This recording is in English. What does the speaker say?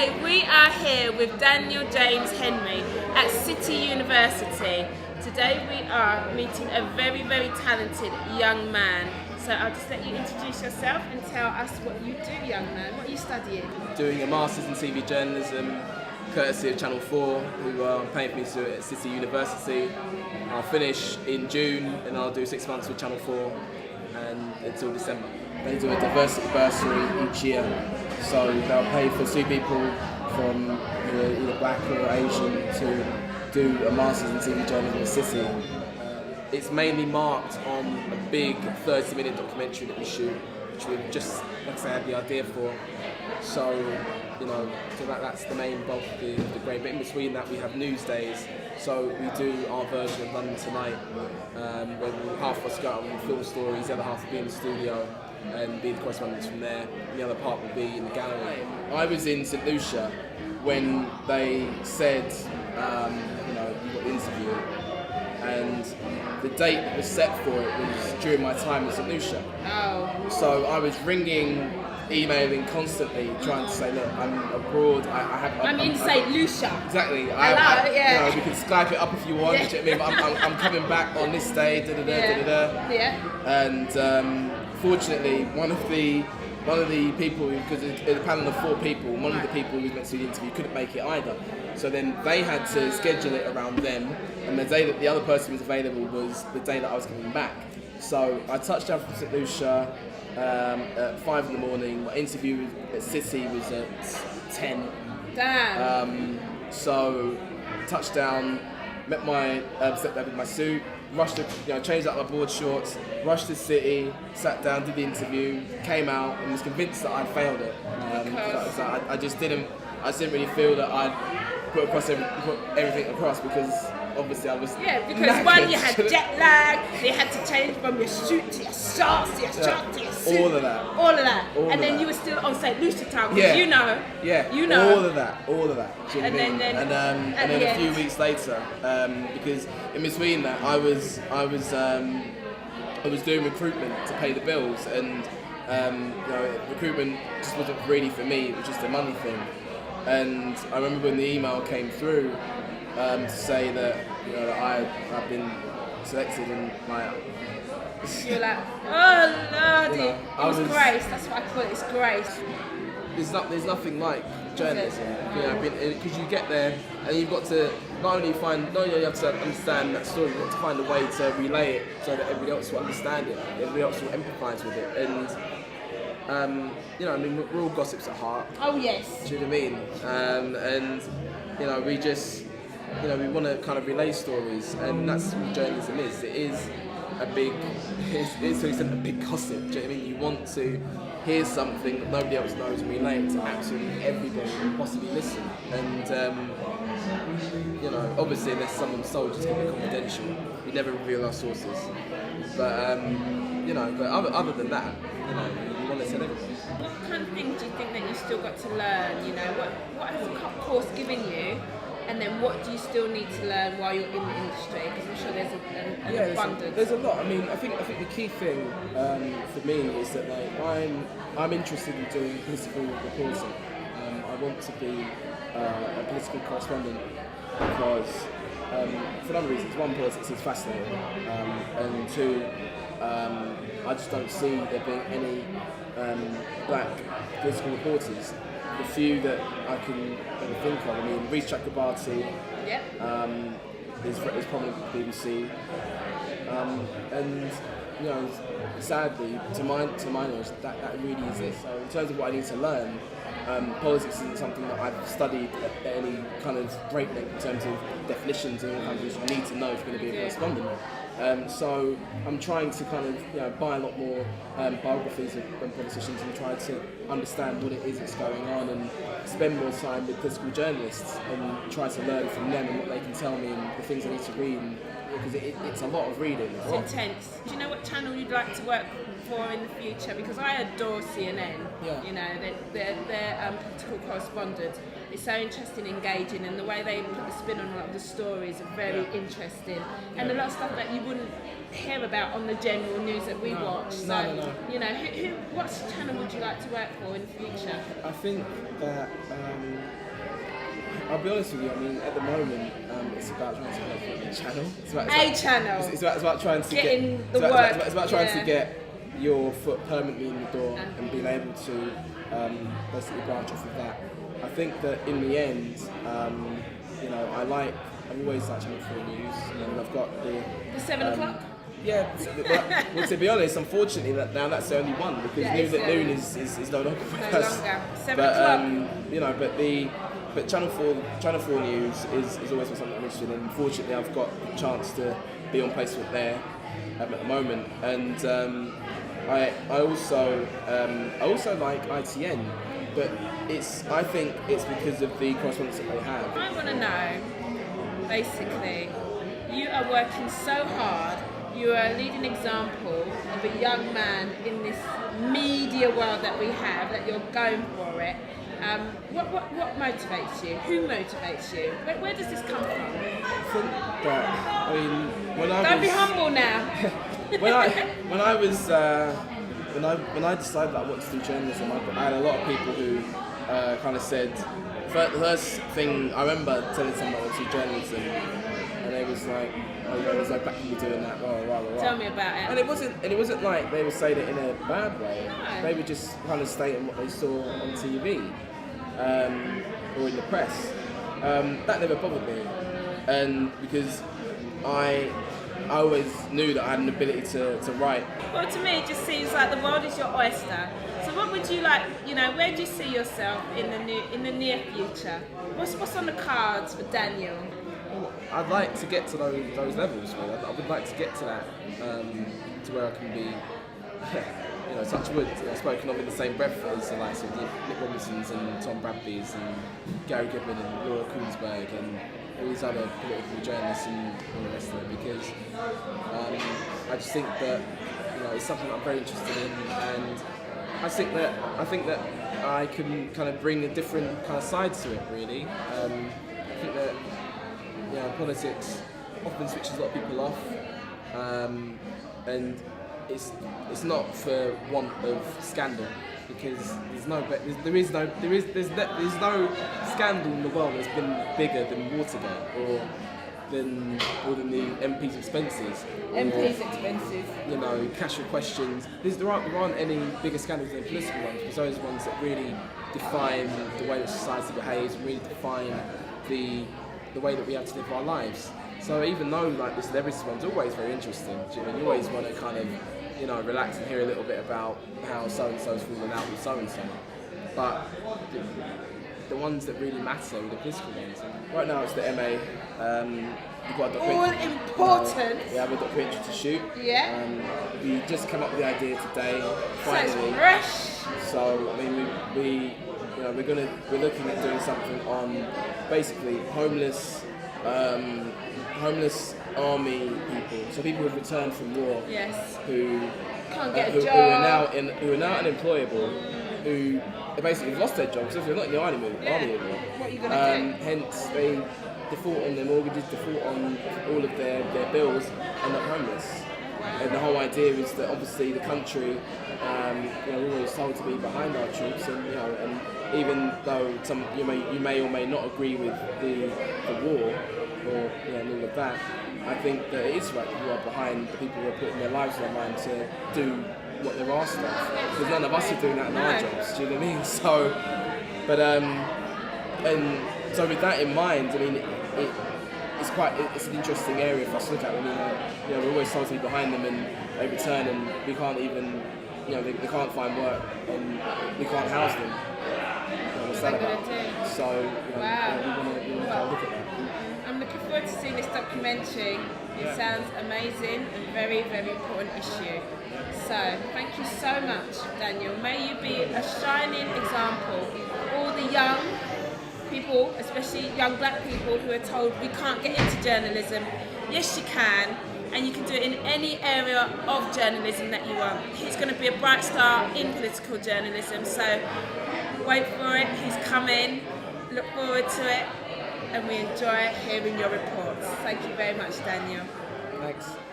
Today we are here with Daniel James Henry at City University. Today we are meeting a very, very talented young man. So I'll just let you introduce yourself and tell us what you do, young man. What are you studying? Doing a Masters in TV Journalism, courtesy of Channel 4, who are paying for me to do it at City University. I'll finish in June and I'll do 6 months with Channel 4 and until December. They do a diversity bursary each year, so they'll pay for 2 people from either black or Asian to do a Masters in TV Journalism at City. It's mainly marked on a big 30-minute documentary that we shoot, which we've just, like I say, had the idea for. So, that's the main bulk of the grade. But in between that, we have news days. So we do our version of London Tonight, where half of us go out and film stories, the other half will be in the studio and be the correspondents from there. And the other part will be in the gallery. I was in St Lucia when they said, you got the interview, and the date that was set for it was during my time in St Lucia. Oh. So I was ringing, emailing constantly, trying to say, look, I'm abroad. I'm in St Lucia. Exactly. Hello, yeah. We can Skype it up if you want. Yeah. You know what I mean? But I'm coming back on this day. Yeah. And fortunately, one of the people, because in a panel of 4 people, one of the people who was meant to do the interview couldn't make it either. So then they had to schedule it around them, and the day that the other person was available was the day that I was coming back. So I touched down from St Lucia at 5 in the morning. My interview at City was at 10. Damn. So touchdown, met my stepdad with my suit, rushed to, changed out my board shorts, rushed to City, sat down, did the interview, came out, and was convinced that I'd failed it. I just didn't really feel that I'd put everything across, because obviously I was knackered. One, you had jet lag, you had to change from your suit to your shorts, to your shorts, to your suit. All of that. And then you were still on St Lucia time, yeah. you know. Yeah, you know. All of that. Do you know what I mean? And then a few weeks later, because in between that I was doing recruitment to pay the bills, and recruitment just wasn't really for me, it was just a money thing. And I remember when the email came through to say that I've been selected, and you're like, oh Lordy, it was grace. That's what I call it. It's grace. There's nothing like journalism, because you get there and you've got to not only you have to understand that story, you've got to find a way to relay it so that everybody else will understand it, everybody else will empathise with it, and we're all gossips at heart. Oh yes. Do you know what I mean? And we just, we want to kind of relay stories, and that's what journalism is. It is a big gossip. Do you know what I mean? You want to hear something that nobody else knows and relay it to absolutely everybody who can possibly listen. And obviously, unless someone's told you, it's going to be confidential. We never reveal our sources. But other than that, we want to tell everybody. What kind of things do you think that you still got to learn? What has the course given you? And then what do you still need to learn while you're in the industry? Because I'm sure there's an abundance. There's a lot. I mean, I think the key thing for me is that I'm interested in doing political reporting. I want to be a political correspondent because for a number of reasons. One, politics is fascinating, and 2, I just don't see there being any black political reporters. The few that I can think of, I mean, Reece Chakrabarty is prominent with the BBC, and sadly, to my knowledge, that really is it. So in terms of what I need to learn, politics isn't something that I've studied at any kind of great length in terms of definitions and all kinds of things you need to know if you're going to be a correspondent. So I'm trying to kind of buy a lot more biographies of politicians and try to understand what it is that's going on, and spend more time with political journalists and try to learn from them and what they can tell me and the things I need to read and because it's a lot of reading. It's intense. Do you know what channel you'd like to work for in the future? Because I adore CNN. Yeah. You know, their political correspondence is so interesting, engaging, and the way they put the spin on a lot of the stories are very interesting. And a lot of stuff that you wouldn't hear about on the general news that we watch. So, No. you know, what channel would you like to work for in the future? I think that, I'll be honest with you, I mean, at the moment, it's about trying to get a channel. It's about trying to it's about trying to get your foot permanently in the door and being able to basically branch off of that. I think that in the end, you know, I've always liked Channel 4 News, and I've got the 7 o'clock? Yeah, well, to be honest, unfortunately, now that's the only one, because News at Noon is no longer with us. 7 o'clock. You know, but Channel 4 News is always been something I'm interested in. Unfortunately, I've got the chance to be on placement there at the moment, and I also like ITN, but I think it's because of the correspondence that they have. I want to know, basically, you are working so hard. You are a leading example of a young man in this media world that we have, that you're going for it. What motivates you? Who motivates you? Where does this come from? I think that, I mean, Don't be humble now. when I decided that I wanted to do journalism, I had a lot of people who kind of said, the first thing I remember telling someone I wanted to do journalism, and they was like, oh, there's no black people doing that, rah. Tell me about it. And it wasn't like they were saying it in a bad way. No. They were just kind of stating what they saw on TV or in the press. That never bothered me, and because I always knew that I had an ability to write. Well, to me, it just seems like the world is your oyster. So, what would you like? You know, where do you see yourself in the near future? What's on the cards for Daniel? I'd like to get to those levels. Really. I would like to get to that, to where I can be, you know, touch wood, spoken of in the same breath as the likes of Nick Robinsons and Tom Bradby's and Gary Goodman and Laura Koonsberg and all these other political journalists and all the rest of it. Because I just think that, you know, it's something that I'm very interested in, and I think that I can kind of bring a different kind of side to it. Really, I think that. Yeah, politics often switches a lot of people off, and it's not for want of scandal, because there's no scandal in the world that's been bigger than Watergate or than the MP's expenses. You know, cash for questions. There aren't any bigger scandals than political ones, because those are the ones that really define the way that society behaves, and really define the way that we have to live our lives. So even though like the celebrity one's always very interesting, you always want to kind of, you know, relax and hear a little bit about how so and so's fallen out with so and so. But the ones that really matter are the political ones. Right now it's the MA. We've got a All important. We have a documentary to shoot. Yeah. We just came up with the idea today. Finally. So it's fresh. So I mean, you know, we're looking at doing something on basically homeless army people, so people who've returned from war, Yes. who Can't get a who job. who are now unemployable, who basically have lost their jobs because they're not in the army anymore. What are you gonna do? Hence, they default on their mortgages, default on all of their bills, end up homeless. And the whole idea is that obviously the country, you know, we're always told to be behind our troops, and you know, and even though you may or may not agree with the war or, you know, and all of that, I think that it is right that you are behind the people who are putting their lives on the line to do what they're asked of. Because none of us are doing that in our jobs. Do you know what I mean? So, but and so with that in mind, I mean, it's an interesting area for us to look at. I mean, you know, we're always told to be behind them, and they return, and we can't even, you know, they can't find work, and we can't house them. You know, what's that about? So, you know, Wow. we want to look at that. I'm looking forward to seeing this documentary. It sounds amazing and very, very important issue. So, thank you so much, Daniel. May you be a shining example for all the young people, especially young black people who are told we can't get into journalism. Yes, you can, and you can do it in any area of journalism that you want. He's going to be a bright star in political journalism, so wait for it. He's coming. Look forward to it, and we enjoy hearing your reports. Thank you very much, Daniel. Thanks.